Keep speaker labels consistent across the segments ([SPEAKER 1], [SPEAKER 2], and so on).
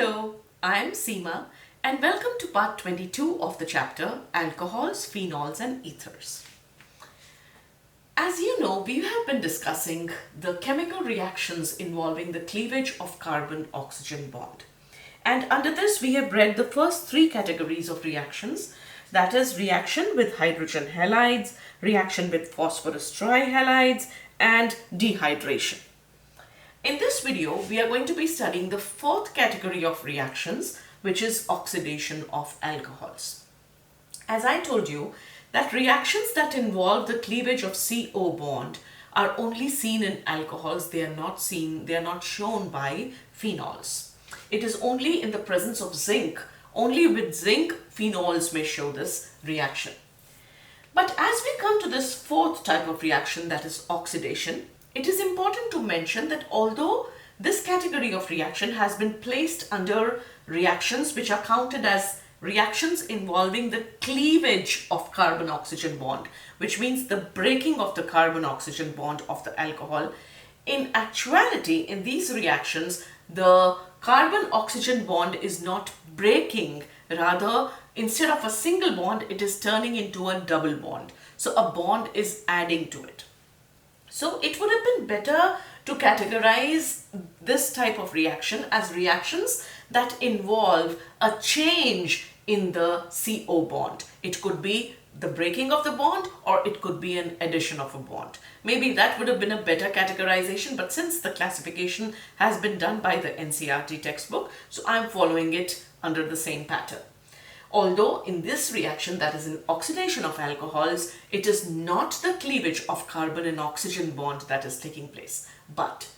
[SPEAKER 1] Hello, I'm Seema and welcome to part 22 of the chapter Alcohols, Phenols and Ethers. As you know, we have been discussing the chemical reactions involving the cleavage of carbon-oxygen bond. And under this, we have read the first three categories of reactions, that is reaction with hydrogen halides, reaction with phosphorus trihalides, and dehydration. In this video, we are going to be studying the fourth category of reactions, which is oxidation of alcohols. As I told you, that reactions that involve the cleavage of CO bond are only seen in alcohols. They are not shown by phenols. It is only in the presence of zinc. Only with zinc, phenols may show this reaction. But as we come to this fourth type of reaction, that is oxidation, it is important to mention that although this category of reaction has been placed under reactions which are counted as reactions involving the cleavage of carbon-oxygen bond, which means the breaking of the carbon-oxygen bond of the alcohol, in actuality, in these reactions, the carbon-oxygen bond is not breaking. Rather, instead of a single bond, it is turning into a double bond. So a bond is adding to it. So it would have been better to categorize this type of reaction as reactions that involve a change in the CO bond. It could be the breaking of the bond or it could be an addition of a bond. Maybe that would have been a better categorization, but since the classification has been done by the NCERT textbook, so I'm following it under the same pattern. Although in this reaction, that is in oxidation of alcohols, it is not the cleavage of carbon and oxygen bond that is taking place, but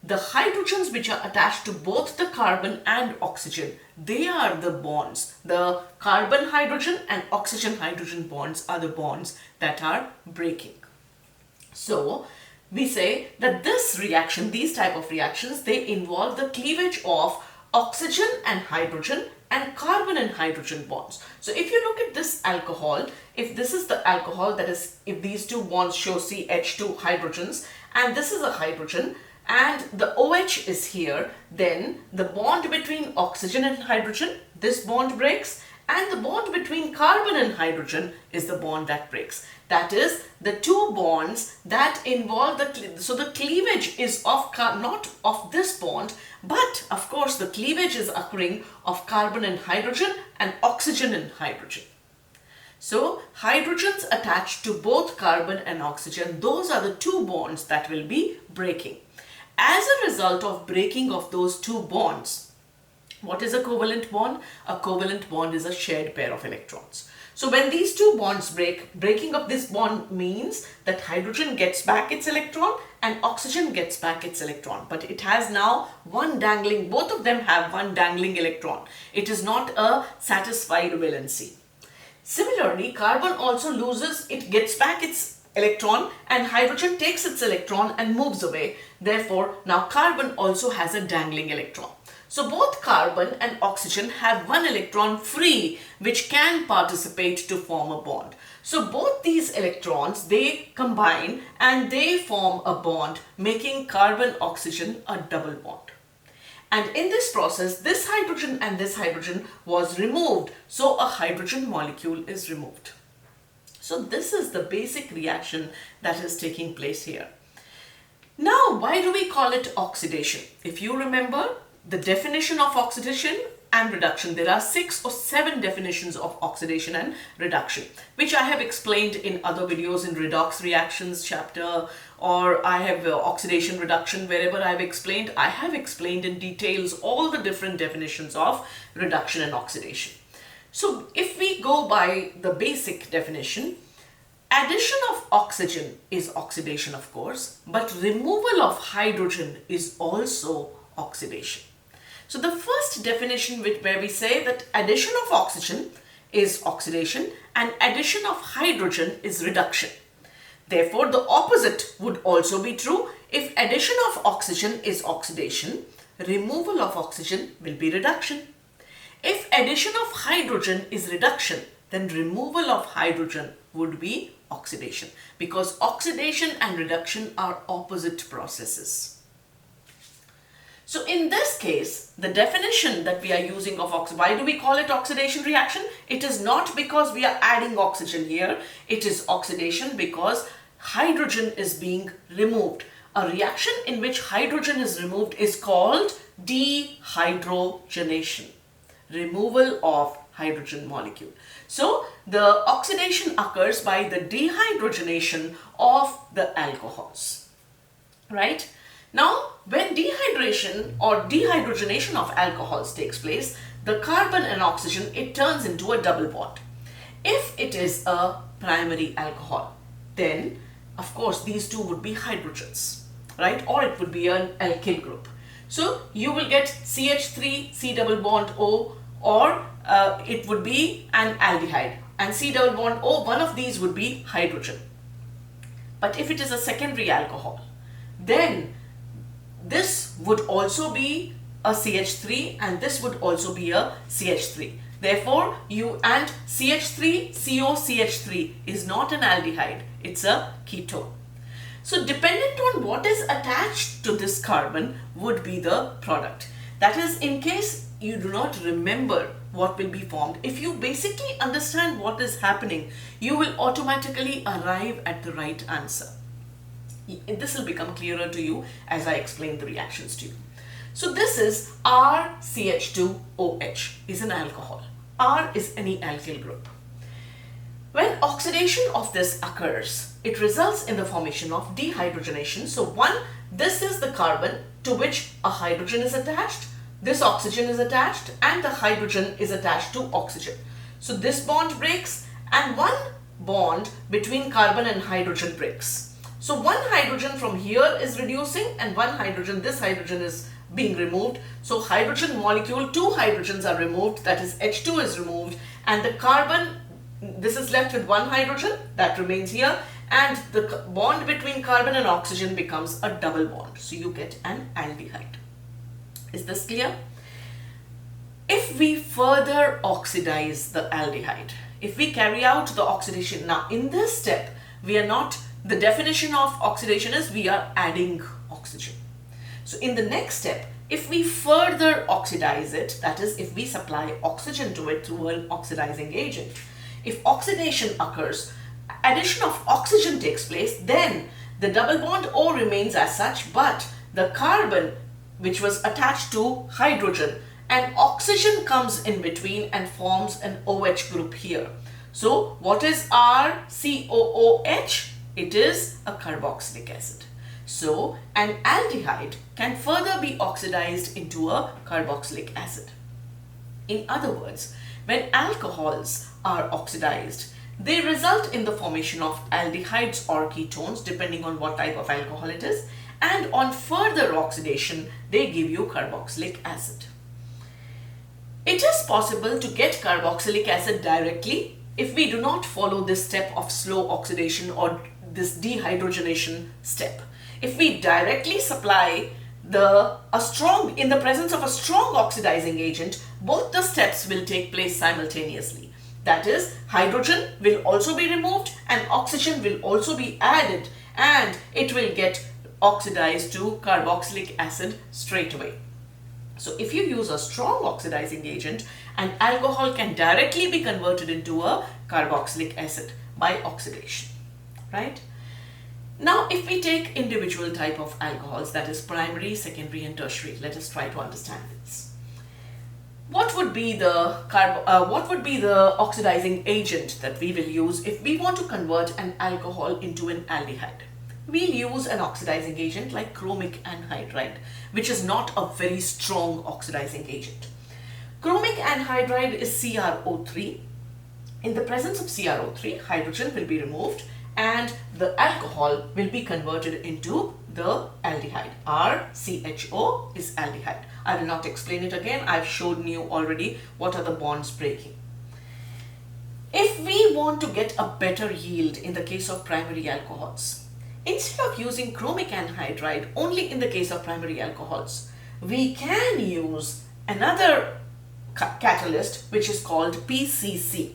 [SPEAKER 1] the hydrogens which are attached to both the carbon and oxygen, they are the bonds. The carbon hydrogen and oxygen hydrogen bonds are the bonds that are breaking. So we say that this reaction, these type of reactions, they involve the cleavage of oxygen and hydrogen and carbon and hydrogen bonds. So if you look at this alcohol, if this is the alcohol, that is, if these two bonds show CH2 hydrogens and this is a hydrogen and the OH is here, then the bond between oxygen and hydrogen, this bond breaks, and the bond between carbon and hydrogen is the bond that breaks. That is the two bonds that involve so the cleavage is of not of this bond, but of course the cleavage is occurring of carbon and hydrogen and oxygen and hydrogen. So hydrogens attached to both carbon and oxygen, those are the two bonds that will be breaking. As a result of breaking of those two bonds, what is a covalent bond? A covalent bond is a shared pair of electrons. So when these two bonds break, breaking of this bond means that hydrogen gets back its electron and oxygen gets back its electron. But it has now one dangling, both of them have one dangling electron. It is not a satisfied valency. Similarly, carbon also loses, it gets back its electron and hydrogen takes its electron and moves away. Therefore, now carbon also has a dangling electron. So both carbon and oxygen have one electron free which can participate to form a bond. So both these electrons, they combine and they form a bond, making carbon-oxygen a double bond. And in this process, this hydrogen and this hydrogen was removed. So a hydrogen molecule is removed. So this is the basic reaction that is taking place here. Now, why do we call it oxidation? If you remember the definition of oxidation and reduction, there are 6 or 7 definitions of oxidation and reduction, which I have explained in other videos in redox reactions chapter, or I have oxidation reduction, wherever I have explained in details all the different definitions of reduction and oxidation. So if we go by the basic definition, addition of oxygen is oxidation, of course, but removal of hydrogen is also oxidation. So the first definition where we say that addition of oxygen is oxidation and addition of hydrogen is reduction. Therefore, the opposite would also be true. If addition of oxygen is oxidation, removal of oxygen will be reduction. If addition of hydrogen is reduction, then removal of hydrogen would be oxidation, because oxidation and reduction are opposite processes. So in this case, the definition that we are using of oxidation, why do we call it oxidation reaction? It is not because we are adding oxygen here. It is oxidation because hydrogen is being removed. A reaction in which hydrogen is removed is called dehydrogenation, removal of hydrogen molecule. So the oxidation occurs by the dehydrogenation of the alcohols, right? Now, when dehydration or dehydrogenation of alcohols takes place, the carbon and oxygen, it turns into a double bond. If it is a primary alcohol, then of course these two would be hydrogens, right? Or it would be an alkyl group. So you will get CH3, C double bond O, or it would be an aldehyde, and C double bond O, one of these would be hydrogen. But if it is a secondary alcohol, then this would also be a CH3 and this would also be a CH3. Therefore, CH3COCH3 is not an aldehyde, it's a ketone. So dependent on what is attached to this carbon would be the product. That is, in case you do not remember what will be formed, if you basically understand what is happening, you will automatically arrive at the right answer. This will become clearer to you as I explain the reactions to you. So this is RCH2OH is an alcohol. R is any alkyl group. When oxidation of this occurs, it results in the formation of dehydrogenation. So this is the carbon to which a hydrogen is attached, this oxygen is attached, and the hydrogen is attached to oxygen. So this bond breaks and one bond between carbon and hydrogen breaks. So one hydrogen from here is reducing and one hydrogen, this hydrogen is being removed. So hydrogen molecule, two hydrogens are removed, that is H2 is removed, and the carbon, this is left with one hydrogen that remains here, and the bond between carbon and oxygen becomes a double bond. So you get an aldehyde. Is this clear? If we further oxidize the aldehyde, if we carry out the oxidation, now in this step, the definition of oxidation is we are adding oxygen. So in the next step, if we further oxidize it, that is, if we supply oxygen to it through an oxidizing agent, if oxidation occurs, addition of oxygen takes place, then the double bond O remains as such, but the carbon which was attached to hydrogen and oxygen comes in between and forms an OH group here. So what is RCOOH? It is a carboxylic acid. So an aldehyde can further be oxidized into a carboxylic acid. In other words, when alcohols are oxidized, they result in the formation of aldehydes or ketones depending on what type of alcohol it is, and on further oxidation they give you carboxylic acid. It is possible to get carboxylic acid directly if we do not follow this step of slow oxidation or this dehydrogenation step. If we directly supply in the presence of a strong oxidizing agent, both the steps will take place simultaneously. That is, hydrogen will also be removed and oxygen will also be added, and it will get oxidized to carboxylic acid straight away. So if you use a strong oxidizing agent, an alcohol can directly be converted into a carboxylic acid by oxidation, right? Now, if we take individual type of alcohols, that is primary, secondary and tertiary, let us try to understand this. What would be the oxidizing agent that we will use if we want to convert an alcohol into an aldehyde? We'll use an oxidizing agent like chromic anhydride, which is not a very strong oxidizing agent. Chromic anhydride is CrO3. In the presence of CrO3, hydrogen will be removed and the alcohol will be converted into the aldehyde. RCHO is aldehyde. I will not explain it again. I've shown you already what are the bonds breaking. If we want to get a better yield in the case of primary alcohols, instead of using chromic anhydride only in the case of primary alcohols, we can use another catalyst which is called PCC.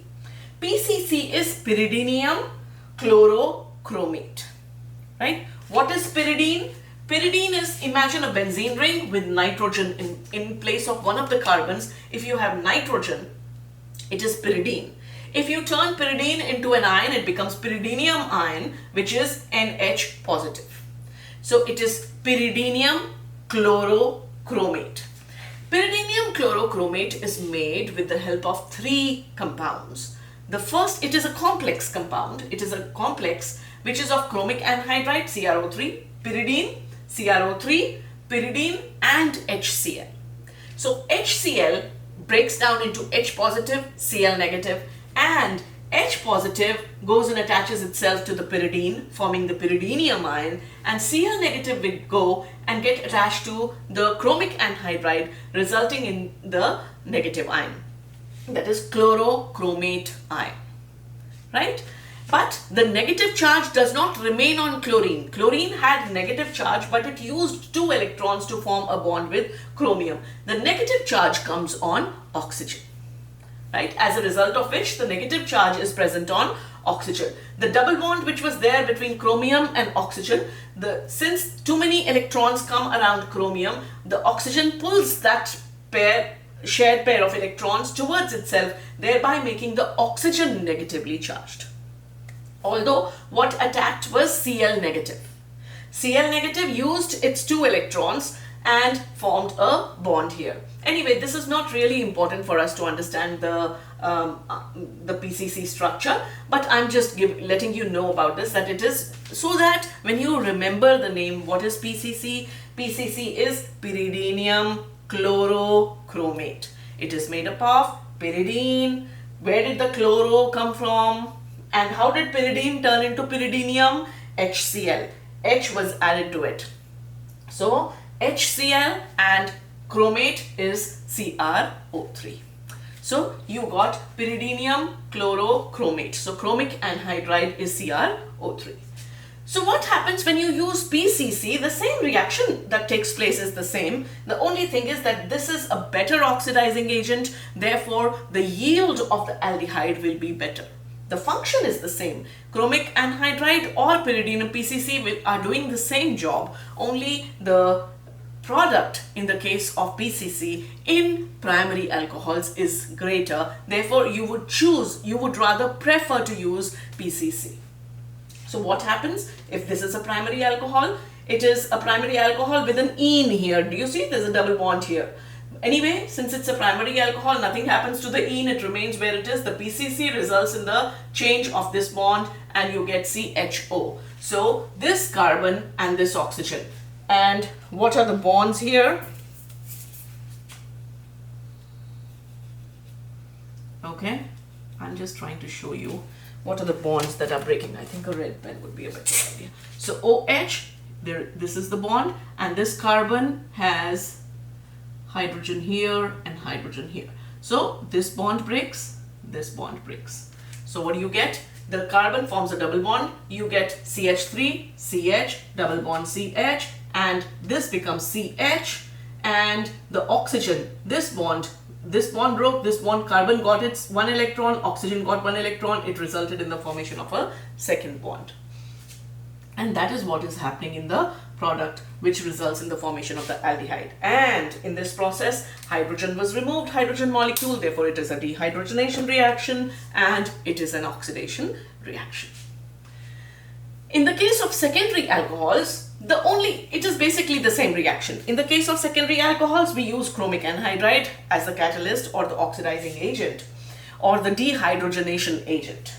[SPEAKER 1] PCC is pyridinium chlorochromate, right? What is pyridine? Pyridine is, imagine a benzene ring with nitrogen in place of one of the carbons. If you have nitrogen, it is pyridine. If you turn pyridine into an ion, it becomes pyridinium ion, which is NH positive. So it is pyridinium chlorochromate. Pyridinium chlorochromate is made with the help of three compounds. The first, it is a complex compound. It is a complex which is of chromic anhydride, CrO3, pyridine, CrO3, pyridine and HCl. So HCl breaks down into H positive, Cl negative, and H positive goes and attaches itself to the pyridine, forming the pyridinium ion, and Cl negative will go and get attached to the chromic anhydride, resulting in the negative ion, that is chlorochromate ion, right? But the negative charge does not remain on chlorine. Chlorine had negative charge, but it used 2 electrons to form a bond with chromium. The negative charge comes on oxygen, right? As a result of which the negative charge is present on oxygen. The double bond which was there between chromium and oxygen, since too many electrons come around chromium, the oxygen pulls that shared pair of electrons towards itself, thereby making the oxygen negatively charged. Although what attacked was Cl negative. Cl negative used its 2 electrons and formed a bond here. Anyway, this is not really important for us to understand the PCC structure, but I'm just letting you know about this, that it is so that when you remember the name, what is PCC? PCC is pyridinium chlorochromate. It is made up of pyridine. Where did the chloro come from? And how did pyridine turn into pyridinium? HCl. H was added to it. So HCl and chromate is CrO3. So you got pyridinium chlorochromate. So chromic anhydride is CrO3. So what happens when you use PCC? The same reaction that takes place is the same. The only thing is that this is a better oxidizing agent. Therefore, the yield of the aldehyde will be better. The function is the same. Chromic anhydride or pyridinium PCC are doing the same job. Only the product in the case of PCC in primary alcohols is greater. Therefore, you would rather prefer to use PCC. So what happens if this is a primary alcohol? It is a primary alcohol with an ene here. Do you see? There's a double bond here. Anyway, since it's a primary alcohol, nothing happens to the ene. It remains where it is. The PCC results in the change of this bond and you get CHO. So this carbon and this oxygen. And what are the bonds here? Okay, I'm just trying to show you what are the bonds that are breaking. I think a red pen would be a better idea. So OH, this is the bond, and this carbon has hydrogen here and hydrogen here. So this bond breaks, this bond breaks. So what do you get? The carbon forms a double bond. You get CH3, CH, double bond CH, and this becomes CH, and the oxygen, this bond broke, this bond, carbon got its 1 electron, oxygen got 1 electron, it resulted in the formation of a second bond. And that is what is happening in the product, which results in the formation of the aldehyde. And in this process, hydrogen was removed, hydrogen molecule, therefore it is a dehydrogenation reaction and it is an oxidation reaction. In the case of secondary alcohols, it is basically the same reaction. In the case of secondary alcohols, we use chromic anhydride as the catalyst or the oxidizing agent or the dehydrogenation agent.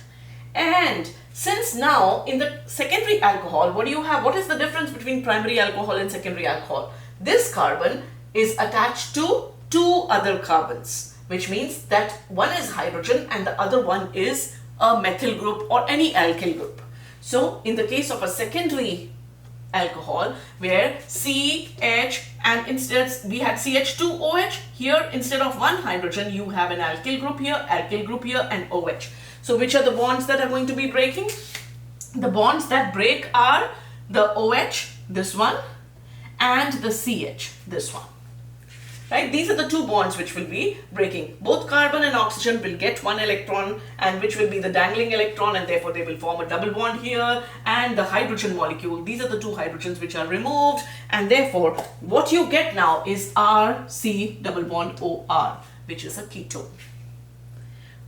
[SPEAKER 1] And since now in the secondary alcohol, what do you have? What is the difference between primary alcohol and secondary alcohol? This carbon is attached to 2 other carbons, which means that one is hydrogen and the other one is a methyl group or any alkyl group. So in the case of a secondary alcohol where CH and instead we had CH2OH, here instead of 1 hydrogen you have an alkyl group here and OH. So which are the bonds that are going to be breaking? The bonds that break are the OH, this one, and the CH, this one. right? These are the two bonds which will be breaking. Both carbon and oxygen will get one electron, and which will be the dangling electron, and therefore they will form a double bond here. And the hydrogen molecule, these are the two hydrogens which are removed, and therefore what you get now is RC double bond OR, which is a ketone.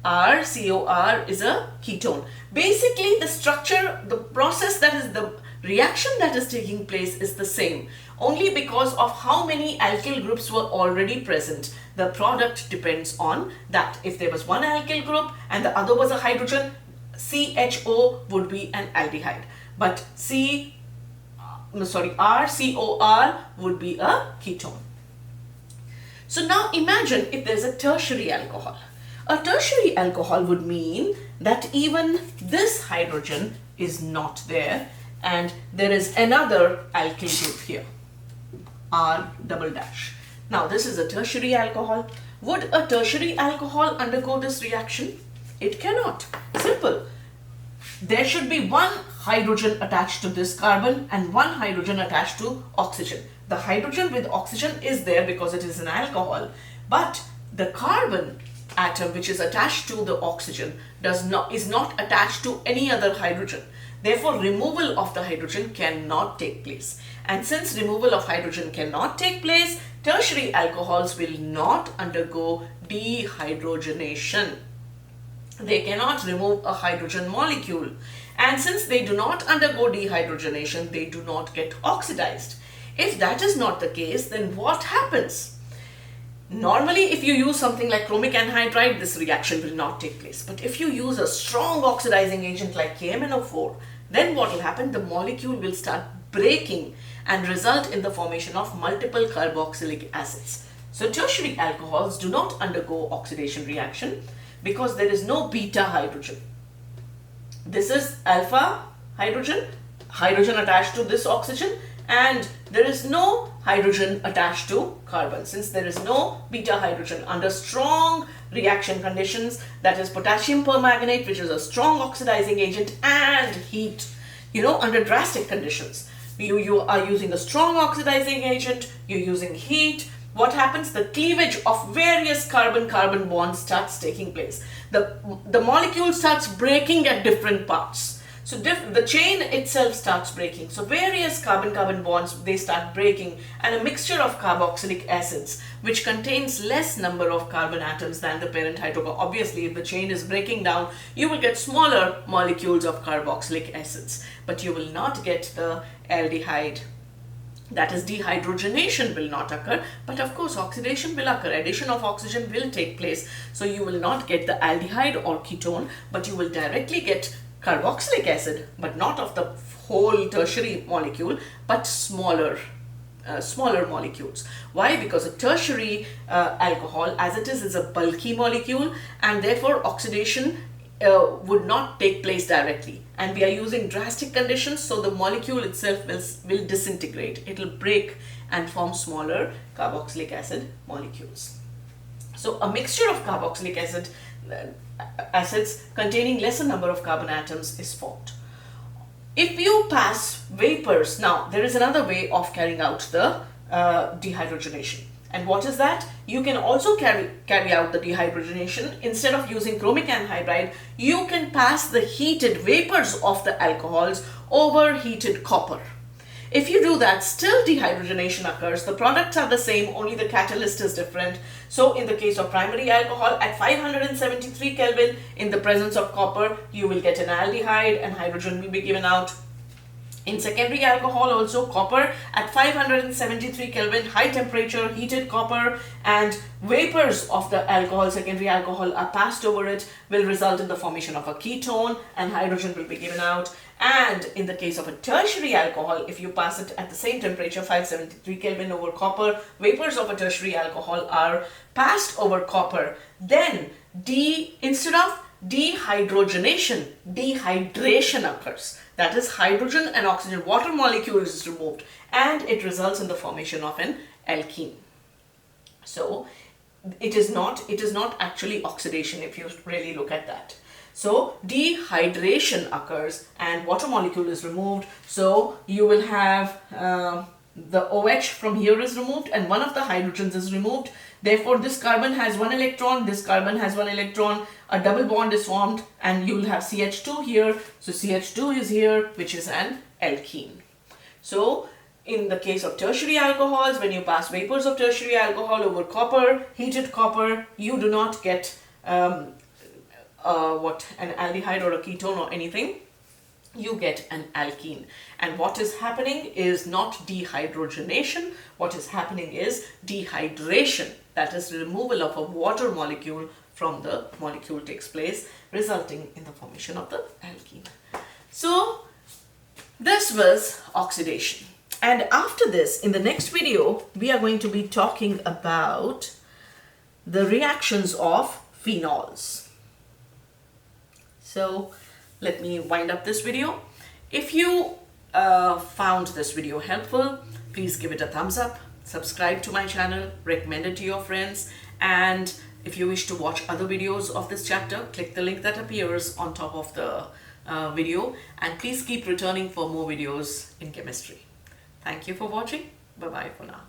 [SPEAKER 1] RCOR is a ketone. Basically, the structure, the process, that is the reaction that is taking place is the same. Only because of how many alkyl groups were already present, the product depends on that. If there was one alkyl group and the other was a hydrogen, CHO would be an aldehyde. But RCOR would be a ketone. So now imagine if there's a tertiary alcohol. A tertiary alcohol would mean that even this hydrogen is not there, and there is another alkyl group here, R double dash. Now this is a tertiary alcohol. Would a tertiary alcohol undergo this reaction? It cannot. Simple. There should be one hydrogen attached to this carbon and one hydrogen attached to oxygen. The hydrogen with oxygen is there because it is an alcohol, but the carbon atom which is attached to the oxygen is not attached to any other hydrogen. Therefore, removal of the hydrogen cannot take place. And since removal of hydrogen cannot take place, tertiary alcohols will not undergo dehydrogenation. They cannot remove a hydrogen molecule. And since they do not undergo dehydrogenation, they do not get oxidized. If that is not the case, then what happens? Normally, if you use something like chromic anhydride, this reaction will not take place. But if you use a strong oxidizing agent like KMnO4, then what will happen? The molecule will start breaking and result in the formation of multiple carboxylic acids. So tertiary alcohols do not undergo oxidation reaction because there is no beta hydrogen. This is alpha hydrogen, hydrogen attached to this oxygen, and there is no hydrogen attached to carbon. Since there is no beta hydrogen, under strong reaction conditions, that is potassium permanganate, which is a strong oxidizing agent, and heat, under drastic conditions, you are using a strong oxidizing agent, you're using heat. What happens? The cleavage of various carbon-carbon bonds starts taking place. The molecule starts breaking at different parts. So the chain itself starts breaking. So various carbon-carbon bonds, they start breaking, and a mixture of carboxylic acids, which contains less number of carbon atoms than the parent hydrocarbon. Obviously, if the chain is breaking down, you will get smaller molecules of carboxylic acids, but you will not get the aldehyde. That is, dehydrogenation will not occur, but of course oxidation will occur. Addition of oxygen will take place. So you will not get the aldehyde or ketone, but you will directly get carboxylic acid, but not of the whole tertiary molecule, but smaller molecules. Why? Because a tertiary alcohol, as it is a bulky molecule, and therefore oxidation would not take place directly. And we are using drastic conditions, so the molecule itself will disintegrate. It will break and form smaller carboxylic acid molecules. So a mixture of carboxylic acids containing lesser number of carbon atoms is formed. If you pass vapors, now there is another way of carrying out the dehydrogenation. And what is that? You can also carry out the dehydrogenation. Instead of using chromic anhydride, you can pass the heated vapors of the alcohols over heated copper. If you do that, still dehydrogenation occurs. The products are the same, only the catalyst is different. So in the case of primary alcohol, at 573 Kelvin, in the presence of copper, you will get an aldehyde and hydrogen will be given out. In secondary alcohol also, copper at 573 Kelvin, high temperature, heated copper, and vapors of the alcohol, secondary alcohol, are passed over it, will result in the formation of a ketone, and hydrogen will be given out. And in the case of a tertiary alcohol, if you pass it at the same temperature, 573 Kelvin over copper, vapors of a tertiary alcohol are passed over copper. Then instead of dehydrogenation, dehydration occurs. That is, hydrogen and oxygen water molecule is removed, and it results in the formation of an alkene. So it is not actually oxidation if you really look at that. So dehydration occurs and water molecule is removed. So you will have the OH from here is removed and one of the hydrogens is removed. Therefore, this carbon has one electron, this carbon has one electron, a double bond is formed, and you will have CH2 here. So CH2 is here, which is an alkene. So in the case of tertiary alcohols, when you pass vapors of tertiary alcohol over copper, heated copper, you do not get an aldehyde or a ketone or anything. You get an alkene. And what is happening is not dehydrogenation. What is happening is dehydration. That is, the removal of a water molecule from the molecule takes place, resulting in the formation of the alkene. So this was oxidation. And after this, in the next video, we are going to be talking about the reactions of phenols. So let me wind up this video. If you found this video helpful, please give it a thumbs up, subscribe to my channel, recommend it to your friends, and if you wish to watch other videos of this chapter, click the link that appears on top of the video, and please keep returning for more videos in chemistry. Thank you for watching. Bye bye for now.